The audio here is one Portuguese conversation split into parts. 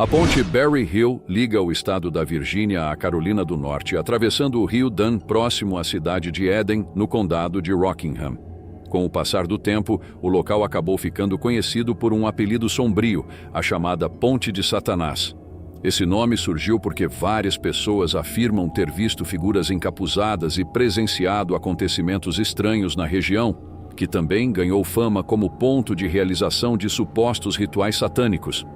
A ponte Berry Hill liga o estado da Virgínia à Carolina do Norte, atravessando o rio Dunn próximo à cidade de Eden, no condado de Rockingham. Com o passar do tempo, o local acabou ficando conhecido por um apelido sombrio, a chamada Ponte de Satanás. Esse nome surgiu porque várias pessoas afirmam ter visto figuras encapuzadas e presenciado acontecimentos estranhos na região, que também ganhou fama como ponto de realização de supostos rituais satânicos.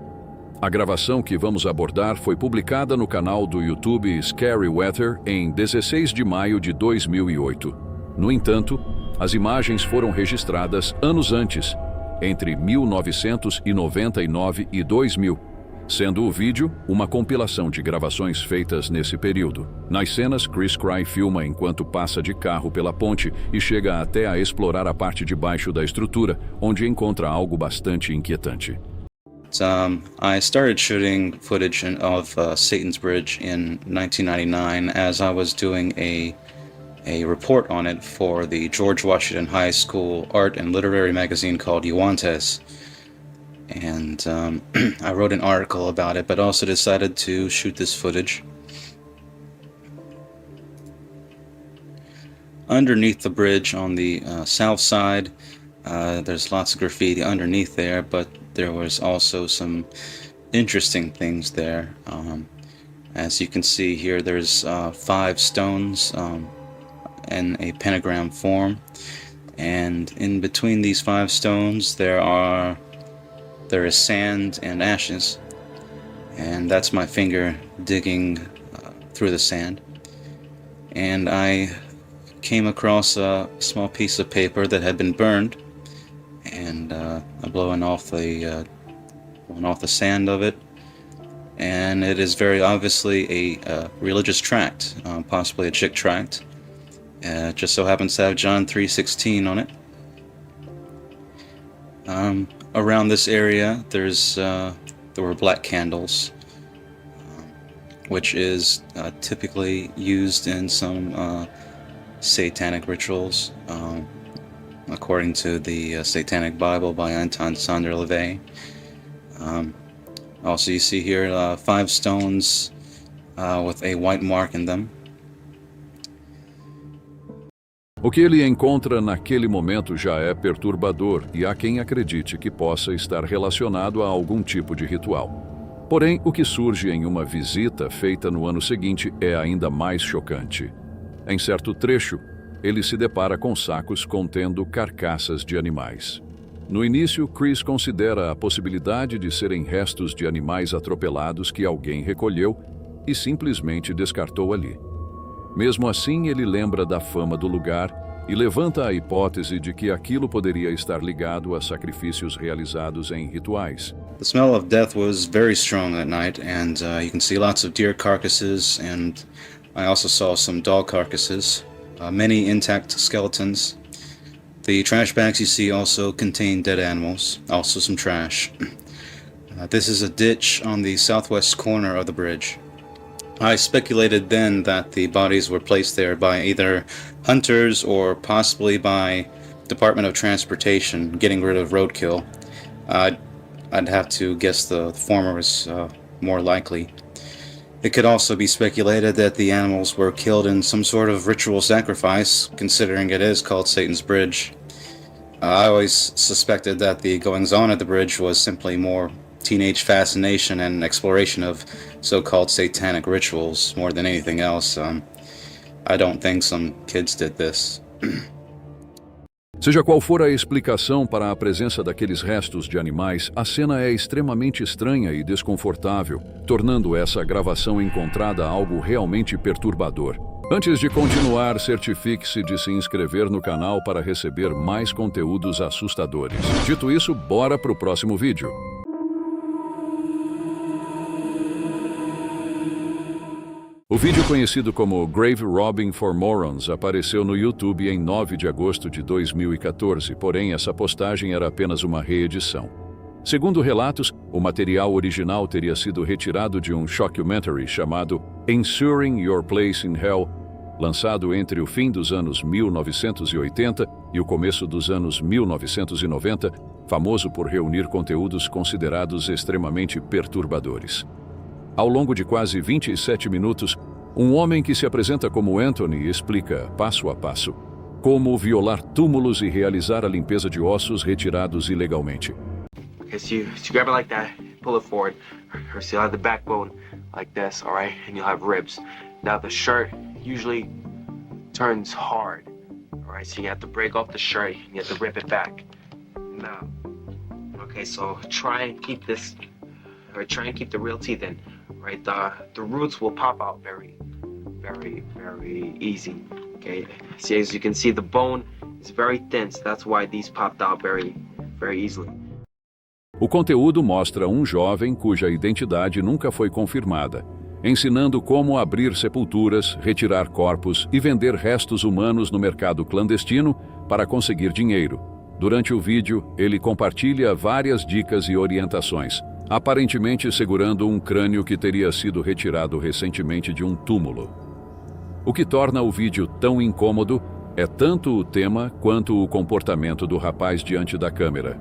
A gravação que vamos abordar foi publicada no canal do YouTube Scary Weather em 16 de maio de 2008. No entanto, as imagens foram registradas anos antes, entre 1999 e 2000, sendo o vídeo uma compilação de gravações feitas nesse período. Nas cenas, Chris Cry filma enquanto passa de carro pela ponte e chega até a explorar a parte de baixo da estrutura, onde encontra algo bastante inquietante. I started shooting footage of Satan's Bridge in 1999 as I was doing a report on it for the George Washington High School art and literary magazine called Euantes. And I wrote an article about it, but also decided to shoot this footage. Underneath the bridge on the south side, there's lots of graffiti underneath there, but there was also some interesting things there. As you can see here, there's 5 stones in a pentagram form, and in between these 5 stones there is sand and ashes, and that's my finger digging through the sand. And I came across a small piece of paper that had been burned, and I'm blowing off the sand of it, and it is very obviously a religious tract, possibly a chick tract. It just so happens to have John 3:16 on it. Around this area, there were black candles, which is typically used in some satanic rituals, according to the Satanic Bible by Anton Sander LaVey. Also, you see here 5 stones with a white mark in them. O que ele encontra naquele momento já é perturbador e há quem acredite que possa estar relacionado a algum tipo de ritual. Porém, o que surge em uma visita feita no ano seguinte é ainda mais chocante. Em certo trecho, ele se depara com sacos contendo carcaças de animais. No início, Chris considera a possibilidade de serem restos de animais atropelados que alguém recolheu e simplesmente descartou ali. Mesmo assim, ele lembra da fama do lugar e levanta a hipótese de que aquilo poderia estar ligado a sacrifícios realizados em rituais. The smell of death was very strong that night, and you can see lots of deer carcasses, and I also saw some dog carcasses, many intact skeletons. The trash bags you see also contain dead animals, also some trash. This is a ditch on the southwest corner of the bridge. I speculated then that the bodies were placed there by either hunters or possibly by Department of Transportation getting rid of roadkill. I'd have to guess the former is more likely. It could also be speculated that the animals were killed in some sort of ritual sacrifice, considering it is called Satan's Bridge. I always suspected that the goings-on at the bridge was simply more teenage fascination and exploration of so-called satanic rituals more than anything else. I don't think some kids did this. Seja qual for a explicação para a presença daqueles restos de animais, a cena é extremamente estranha e desconfortável, tornando essa gravação encontrada algo realmente perturbador. Antes de continuar, certifique-se de se inscrever no canal para receber mais conteúdos assustadores. Dito isso, bora pro próximo vídeo. O vídeo conhecido como Grave Robbing for Morons apareceu no YouTube em 9 de agosto de 2014, porém essa postagem era apenas uma reedição. Segundo relatos, o material original teria sido retirado de um shockumentary chamado Ensuring Your Place in Hell, lançado entre o fim dos anos 1980 e o começo dos anos 1990, famoso por reunir conteúdos considerados extremamente perturbadores. Ao longo de quase 27 minutos, um homem que se apresenta como Anthony explica, passo a passo, como violar túmulos e realizar a limpeza de ossos retirados ilegalmente. Okay, so you grab it like that, pull it forward, or so you'll have the backbone like this, all right, and you'll have ribs. Now the shirt usually turns hard, all right, so you have to break off the shirt and you have to rip it back. Now, okay, so try and keep this, or try and keep the real teeth in, right? The roots will pop out very easy. Okay, see, as you can see, the bone is very thin, so that's why these popped out very easily. O conteúdo mostra um jovem cuja identidade nunca foi confirmada, ensinando como abrir sepulturas, retirar corpos e vender restos humanos no mercado clandestino para conseguir dinheiro. Durante o vídeo, ele compartilha várias dicas e orientações, aparentemente segurando um crânio que teria sido retirado recentemente de um túmulo. O que torna o vídeo tão incômodo é tanto o tema quanto o comportamento do rapaz diante da câmera.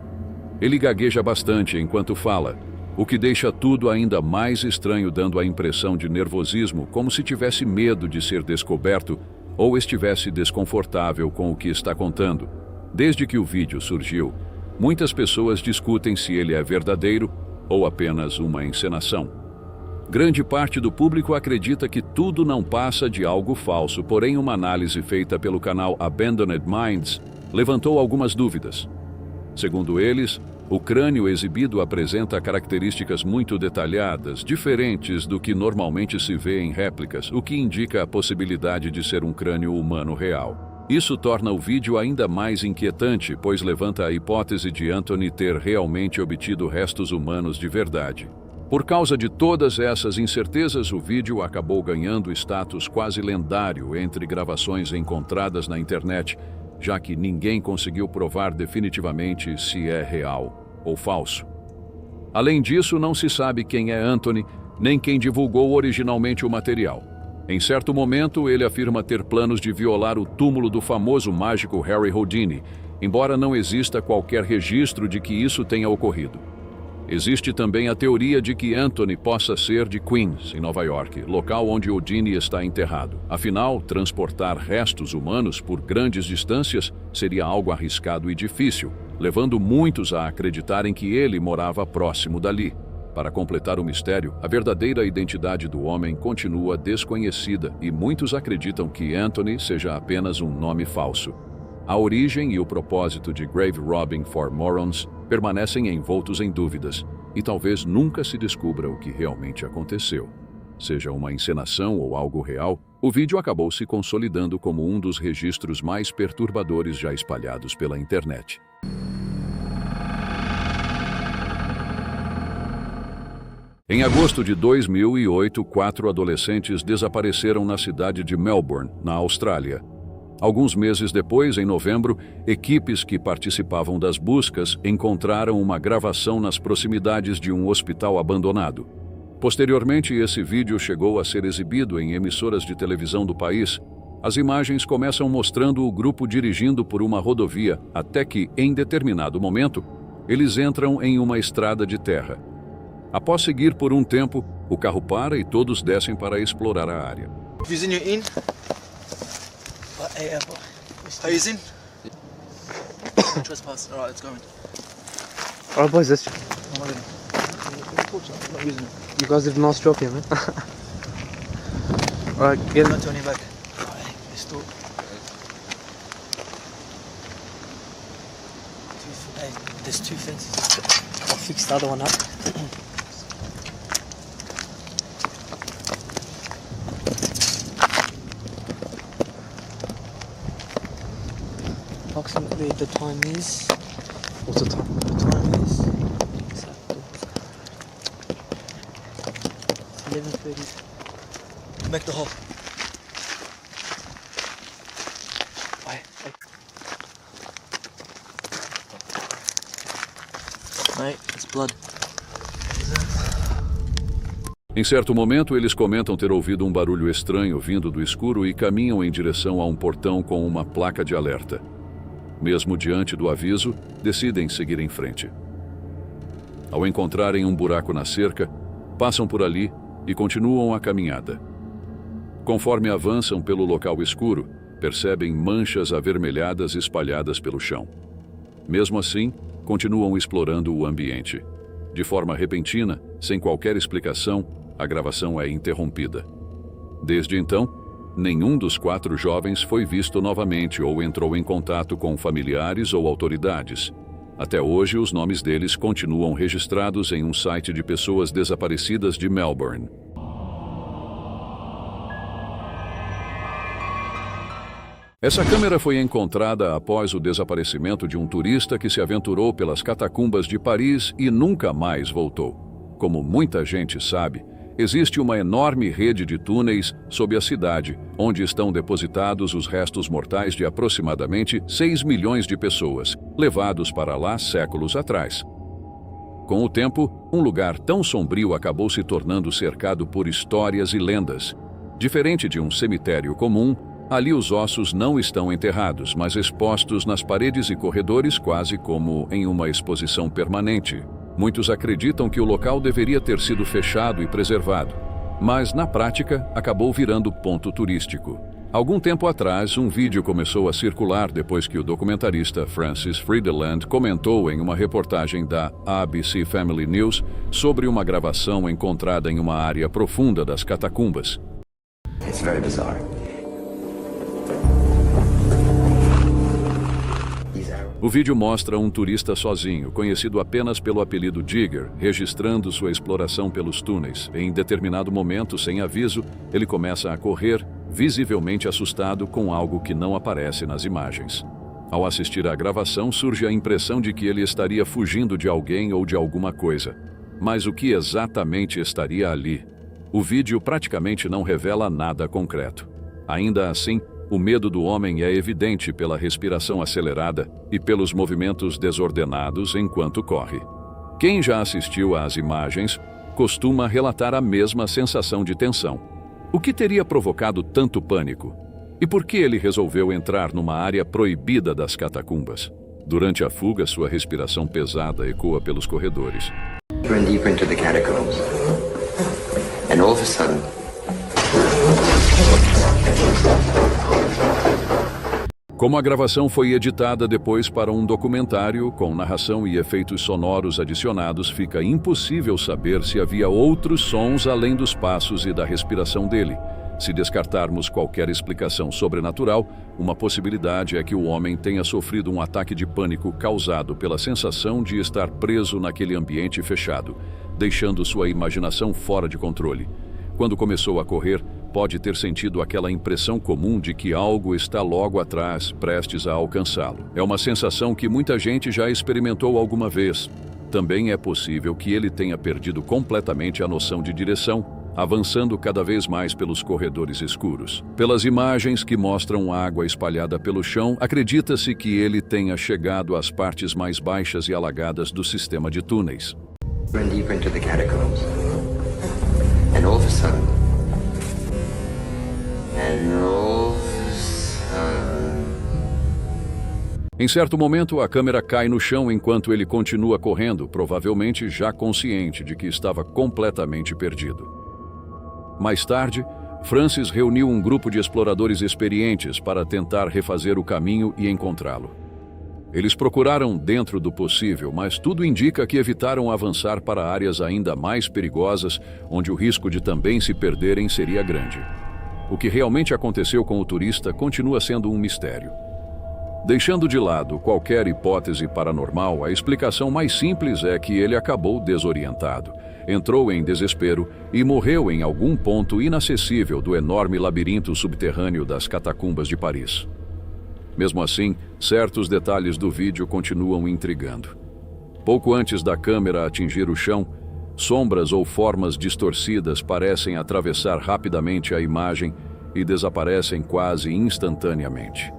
Ele gagueja bastante enquanto fala, o que deixa tudo ainda mais estranho, dando a impressão de nervosismo, como se tivesse medo de ser descoberto ou estivesse desconfortável com o que está contando. Desde que o vídeo surgiu, muitas pessoas discutem se ele é verdadeiro ou apenas uma encenação. Grande parte do público acredita que tudo não passa de algo falso, porém uma análise feita pelo canal Abandoned Minds levantou algumas dúvidas. Segundo eles, o crânio exibido apresenta características muito detalhadas, diferentes do que normalmente se vê em réplicas, o que indica a possibilidade de ser um crânio humano real. Isso torna o vídeo ainda mais inquietante, pois levanta a hipótese de Anthony ter realmente obtido restos humanos de verdade. Por causa de todas essas incertezas, o vídeo acabou ganhando status quase lendário entre gravações encontradas na internet, já que ninguém conseguiu provar definitivamente se é real ou falso. Além disso, não se sabe quem é Anthony, nem quem divulgou originalmente o material. Em certo momento, ele afirma ter planos de violar o túmulo do famoso mágico Harry Houdini, embora não exista qualquer registro de que isso tenha ocorrido. Existe também a teoria de que Anthony possa ser de Queens, em Nova York, local onde Houdini está enterrado. Afinal, transportar restos humanos por grandes distâncias seria algo arriscado e difícil, levando muitos a acreditarem que ele morava próximo dali. Para completar o mistério, a verdadeira identidade do homem continua desconhecida e muitos acreditam que Anthony seja apenas um nome falso. A origem e o propósito de Grave Robbing for Morons permanecem envoltos em dúvidas, e talvez nunca se descubra o que realmente aconteceu. Seja uma encenação ou algo real, o vídeo acabou se consolidando como um dos registros mais perturbadores já espalhados pela internet. Em agosto de 2008, 4 adolescentes desapareceram na cidade de Melbourne, na Austrália. Alguns meses depois, em novembro, equipes que participavam das buscas encontraram uma gravação nas proximidades de um hospital abandonado. Posteriormente, esse vídeo chegou a ser exibido em emissoras de televisão do país. As imagens começam mostrando o grupo dirigindo por uma rodovia, até que, em determinado momento, eles entram em uma estrada de terra. Após seguir por um tempo, o carro para e todos descem para explorar a área. Are you in? Trespass. Alright, let's go in. Alright, boys, let's. You guys did a nice job here, man. Alright, get it. Not turning back. Alright, let's talk. There's two fences. I'll fix the other one up. Approximately the time is. What's the time? The time is. It's 11:30. Make the hole. Bye. Mate, it's blood. Em certo momento, eles comentam ter ouvido um barulho estranho vindo do escuro e caminham em direção a um portão com uma placa de alerta. Mesmo diante do aviso, decidem seguir em frente. Ao encontrarem um buraco na cerca, passam por ali e continuam a caminhada. Conforme avançam pelo local escuro, percebem manchas avermelhadas espalhadas pelo chão. Mesmo assim, continuam explorando o ambiente. De forma repentina, sem qualquer explicação, a gravação é interrompida. Desde então, nenhum dos 4 jovens foi visto novamente ou entrou em contato com familiares ou autoridades. Até hoje, os nomes deles continuam registrados em um site de pessoas desaparecidas de Melbourne. Essa câmera foi encontrada após o desaparecimento de um turista que se aventurou pelas catacumbas de Paris e nunca mais voltou. Como muita gente sabe, existe uma enorme rede de túneis sob a cidade, onde estão depositados os restos mortais de aproximadamente 6 milhões de pessoas, levados para lá séculos atrás. Com o tempo, um lugar tão sombrio acabou se tornando cercado por histórias e lendas. Diferente de um cemitério comum, ali os ossos não estão enterrados, mas expostos nas paredes e corredores quase como em uma exposição permanente. Muitos acreditam que o local deveria ter sido fechado e preservado, mas na prática acabou virando ponto turístico. Algum tempo atrás, um vídeo começou a circular depois que o documentarista Francis Friedeland comentou em uma reportagem da ABC Family News sobre uma gravação encontrada em uma área profunda das catacumbas. It's very bizarre. O vídeo mostra um turista sozinho, conhecido apenas pelo apelido Digger, registrando sua exploração pelos túneis. Em determinado momento, sem aviso, ele começa a correr, visivelmente assustado com algo que não aparece nas imagens. Ao assistir à gravação, surge a impressão de que ele estaria fugindo de alguém ou de alguma coisa. Mas o que exatamente estaria ali? O vídeo praticamente não revela nada concreto. Ainda assim, o medo do homem é evidente pela respiração acelerada e pelos movimentos desordenados enquanto corre. Quem já assistiu às imagens costuma relatar a mesma sensação de tensão. O que teria provocado tanto pânico? E por que ele resolveu entrar numa área proibida das catacumbas? Durante a fuga, sua respiração pesada ecoa pelos corredores. Deeper and deeper into the catacombs. And all of a sudden, Como a gravação foi editada depois para um documentário, com narração e efeitos sonoros adicionados, fica impossível saber se havia outros sons além dos passos e da respiração dele. Se descartarmos qualquer explicação sobrenatural, uma possibilidade é que o homem tenha sofrido um ataque de pânico causado pela sensação de estar preso naquele ambiente fechado, deixando sua imaginação fora de controle. Quando começou a correr, pode ter sentido aquela impressão comum de que algo está logo atrás, prestes a alcançá-lo. É uma sensação que muita gente já experimentou alguma vez. Também é possível que ele tenha perdido completamente a noção de direção, avançando cada vez mais pelos corredores escuros. Pelas imagens que mostram água espalhada pelo chão, acredita-se que ele tenha chegado às partes mais baixas e alagadas do sistema de túneis. deeper and deeper into the catacombs. And all of a sudden, Em certo momento, a câmera cai no chão enquanto ele continua correndo, provavelmente já consciente de que estava completamente perdido. Mais tarde, Francis reuniu um grupo de exploradores experientes para tentar refazer o caminho e encontrá-lo. Eles procuraram dentro do possível, mas tudo indica que evitaram avançar para áreas ainda mais perigosas, onde o risco de também se perderem seria grande. O que realmente aconteceu com o turista continua sendo um mistério. Deixando de lado qualquer hipótese paranormal, a explicação mais simples é que ele acabou desorientado, entrou em desespero e morreu em algum ponto inacessível do enorme labirinto subterrâneo das catacumbas de Paris. Mesmo assim, certos detalhes do vídeo continuam intrigando. Pouco antes da câmera atingir o chão, sombras ou formas distorcidas parecem atravessar rapidamente a imagem e desaparecem quase instantaneamente.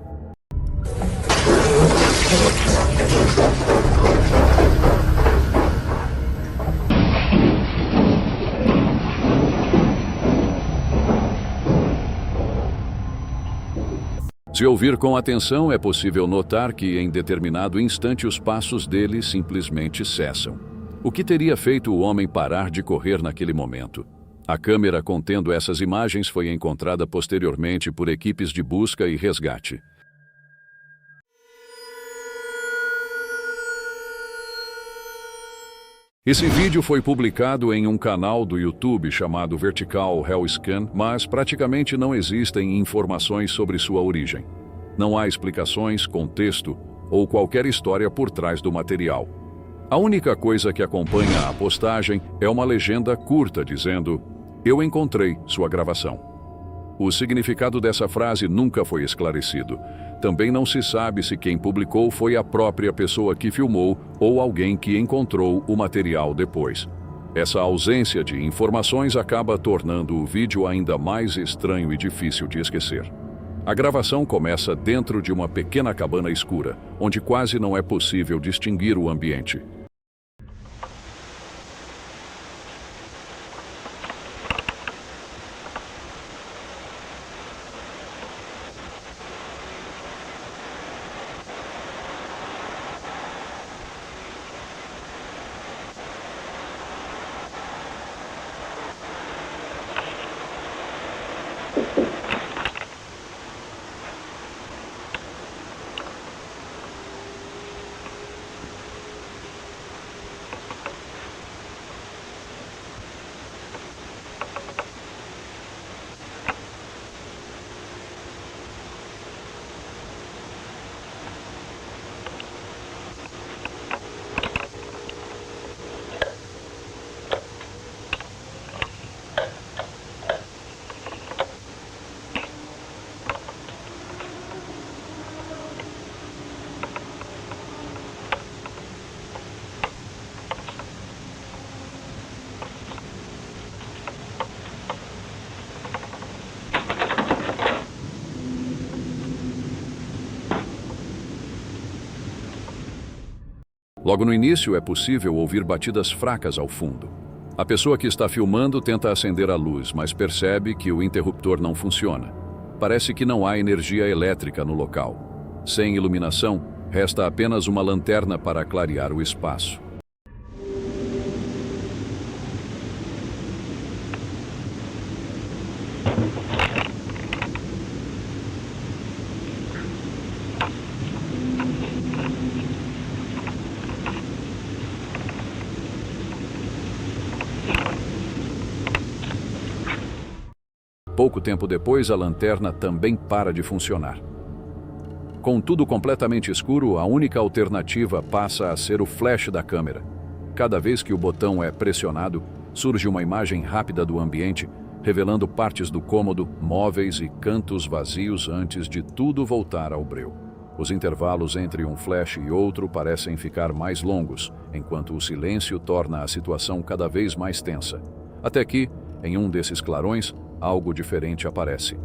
Se ouvir com atenção, é possível notar que, em determinado instante, os passos dele simplesmente cessam. O que teria feito o homem parar de correr naquele momento? A câmera contendo essas imagens foi encontrada posteriormente por equipes de busca e resgate. Esse vídeo foi publicado em um canal do YouTube chamado Vertical Hellscan, mas praticamente não existem informações sobre sua origem. Não há explicações, contexto ou qualquer história por trás do material. A única coisa que acompanha a postagem é uma legenda curta dizendo: "Eu encontrei sua gravação." O significado dessa frase nunca foi esclarecido. Também não se sabe se quem publicou foi a própria pessoa que filmou ou alguém que encontrou o material depois. Essa ausência de informações acaba tornando o vídeo ainda mais estranho e difícil de esquecer. A gravação começa dentro de uma pequena cabana escura, onde quase não é possível distinguir o ambiente. Logo no início, é possível ouvir batidas fracas ao fundo. A pessoa que está filmando tenta acender a luz, mas percebe que o interruptor não funciona. Parece que não há energia elétrica no local. Sem iluminação, resta apenas uma lanterna para clarear o espaço. Pouco tempo depois, a lanterna também para de funcionar. Com tudo completamente escuro, a única alternativa passa a ser o flash da câmera. Cada vez que o botão é pressionado, surge uma imagem rápida do ambiente, revelando partes do cômodo, móveis e cantos vazios antes de tudo voltar ao breu. Os intervalos entre um flash e outro parecem ficar mais longos, enquanto o silêncio torna a situação cada vez mais tensa. Até que, em um desses clarões, algo diferente aparece.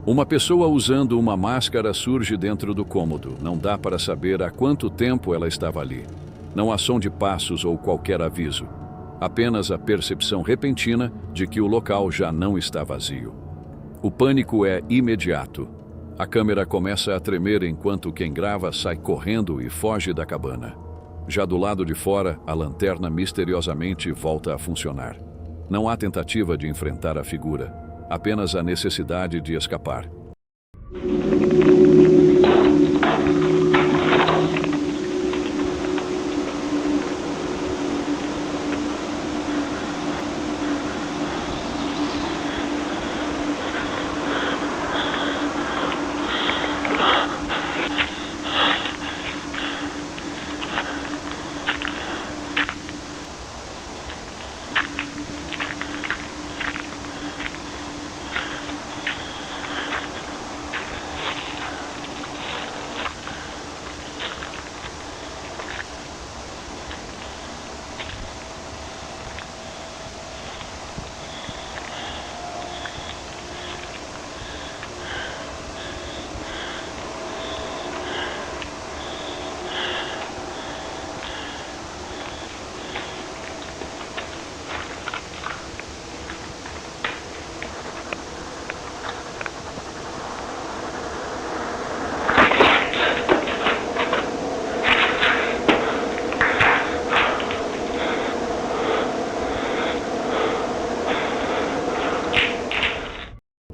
Uma pessoa usando uma máscara surge dentro do cômodo. Não dá para saber há quanto tempo ela estava ali. Não há som de passos ou qualquer aviso. Apenas a percepção repentina de que o local já não está vazio. O pânico é imediato. A câmera começa a tremer enquanto quem grava sai correndo e foge da cabana. Já do lado de fora, a lanterna misteriosamente volta a funcionar. Não há tentativa de enfrentar a figura. Apenas a necessidade de escapar.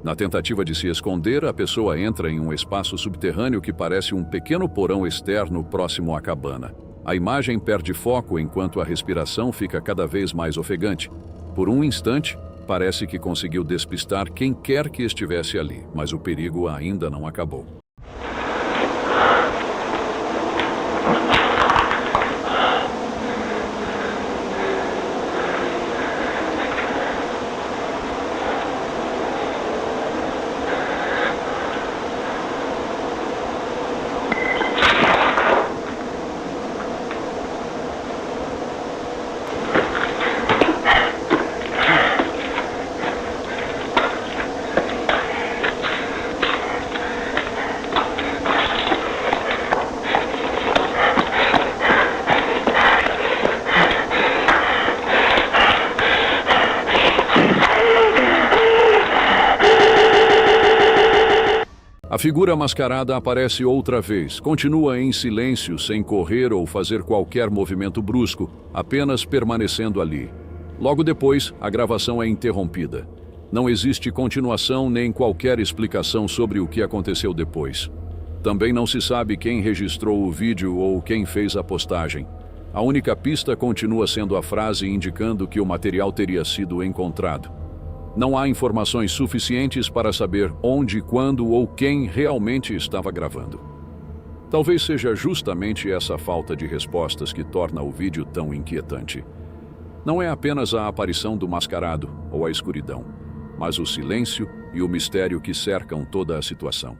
Na tentativa de se esconder, a pessoa entra em um espaço subterrâneo que parece um pequeno porão externo próximo à cabana. A imagem perde foco enquanto a respiração fica cada vez mais ofegante. Por um instante, parece que conseguiu despistar quem quer que estivesse ali, mas o perigo ainda não acabou. A figura mascarada aparece outra vez, continua em silêncio, sem correr ou fazer qualquer movimento brusco, apenas permanecendo ali. Logo depois, a gravação é interrompida. Não existe continuação nem qualquer explicação sobre o que aconteceu depois. Também não se sabe quem registrou o vídeo ou quem fez a postagem. A única pista continua sendo a frase indicando que o material teria sido encontrado. Não há informações suficientes para saber onde, quando ou quem realmente estava gravando. Talvez seja justamente essa falta de respostas que torna o vídeo tão inquietante. Não é apenas a aparição do mascarado ou a escuridão, mas o silêncio e o mistério que cercam toda a situação.